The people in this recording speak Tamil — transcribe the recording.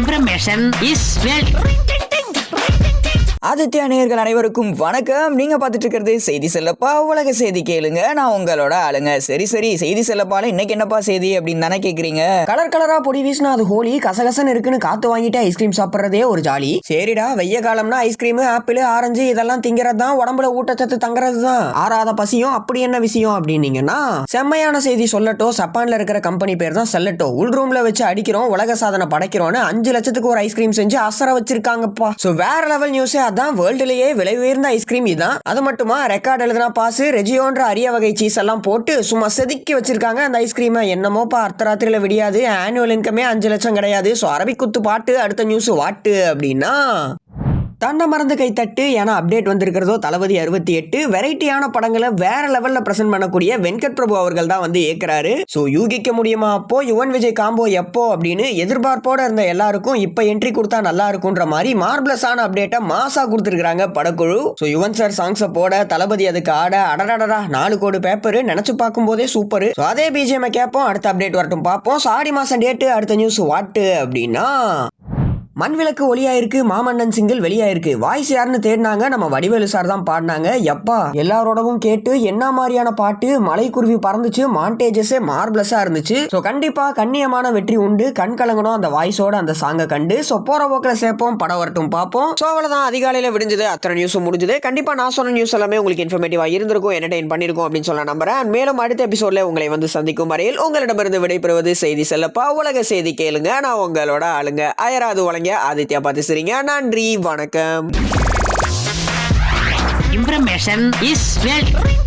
Information is wealth. ஆதித்யா நேயர்கள் அனைவருக்கும் வணக்கம். நீங்க பார்த்துட்டு இருக்கிறது செய்தி செல்லப்பா உலக செய்தி கேளுங்க. நான் உங்களோட ஆளுங்க. சரி செய்தி செல்லப்பால இன்னைக்கு என்னப்பா செய்தி அப்படின்னு தானே கேக்குறீங்க. கலர் கலரா பொடி வீசினா அது ஹோலி, கசகசன்னு இருக்குன்னு காத்து வாங்கிட்டு ஐஸ்கிரீம் சாப்பிட்றதே ஒரு ஜாலி. சரிடா, வெய்ய காலம்னா ஐஸ்கிரீம், ஆப்பிள், ஆரஞ்சு இதெல்லாம் திங்கிறது தான், உடம்புல ஊட்டச்சத்து தங்குறது தான். ஆறாத பசியும் அப்படி என்ன விஷயம் அப்படின்னீங்கன்னா, செம்மையான செய்தி சொல்லட்டோ. ஜப்பான்ல இருக்கிற கம்பெனி பேர் தான் செல்லட்டோ. உள் ரூம்ல வச்சு அடிக்கிறோம், உலக சாதனை படைக்கிறோம்னு 5 லட்சத்துக்கு ஒரு ஐஸ்கிரீம் செஞ்சு அசர வச்சிருக்காங்கப்பா. சோ வேற லெவல் நியூஸ். அதான் வேர்ல்டுலயே விலை உயர்ந்த ஐஸ்கிரீம் இதான். அது மட்டுமா ரெக்கார்ட் எழுதுனா பாஸ், ரெஜியோன்ற அரிய வகை சீஸ் எல்லாம் போட்டு சும்மா செதுக்கி வச்சிருக்காங்க அந்த ஐஸ்கிரீமை. என்னமோப்பா அர்த்தராத்திரியில விடியாது. ஆனுவல் இன்கமே 5 லட்சம் கிடையாது. ஸோ அரபிக் குத்து பாட்டு. அடுத்த நியூஸ் வாட்டு அப்படின்னா, தன்னை மறந்து கை தட்டு ஏன்னா அப்டேட் வந்திருக்கிறதோ தளபதி 68 வெரைட்டியான படங்களை வேற லெவல்ல பிரசன்ட் பண்ணக்கூடிய வெங்கட் பிரபு அவர்கள் தான் வந்து ஏற்கிறாரு. ஸோ யூகிக்க முடியுமா அப்போ யுவன் விஜய் காம்போ எப்போ அப்படின்னு எதிர்பார்ப்போட இருந்த எல்லாருக்கும் இப்ப என்ட்ரி கொடுத்தா நல்லா இருக்கும்ன்ற மாதிரி மார்பிளஸான அப்டேட்டை மாசா கொடுத்துருக்காங்க படக்குழு. ஸோ யுவன் சார் சாங்ஸை போட, தளபதி அதுக்கு ஆட, அடடடா 4 கோடி பேப்பர் நினைச்சு பார்க்கும் போதே சூப்பர். ஸோ அதே பிஜிஎம் கேட்போம். அடுத்த அப்டேட் வரட்டும் பார்ப்போம். ஆடி மாசம் டேட்டு. அடுத்த நியூஸ் வாட்டு அப்படின்னா, மண்விளக்கு ஒளியாயிருக்கு, மாமன்னன் சிங்கிள் வெளியாயிருக்கு. வாய்ஸ் யாருன்னு தேடினாங்க, நம்ம வடிவேலு சார் தான் பாடினாங்க. எப்பா எல்லாரோடவும் கேட்டு என்ன மாதிரியான பாட்டு. மலைக்குருவி பறந்துச்சு, மாண்டேஜஸே மார்பிளஸா இருந்துச்சு. ஸோ கண்டிப்பா கண்ணியமான வெற்றி உண்டு. கண் கலங்கணும் அந்த வாய்ஸோட அந்த சாங்கை கண்டு. ஸோ போற போக்கில் சேர்ப்போம், படம் வரட்டும் பார்ப்போம். ஸோ அவ்வளோதான், அதிகாலையில் விடிஞ்சது, அத்தனை நியூஸும் முடிஞ்சது. கண்டிப்பா நான் சொன்ன நியூஸ் எல்லாமே உங்களுக்கு இன்ஃபர்மேட்டிவா இருந்திருக்கும், என்டர்டெயின் பண்ணிருக்கும் அப்படின்னு சொல்ல நம்புறேன். மேலும் அடுத்த எபிசோட்ல உங்களை வந்து சந்திக்கும் வரையில் உங்களிடமிருந்து விடைபெறுவது செய்தி செல்லப்பா உலக செய்தி கேளுங்க. நான் உங்களோட ஆளுங்க. அயராது வழங்க ஆதித்யா பார்த்து சரிங்க. நன்றி, வணக்கம். Information is wealth.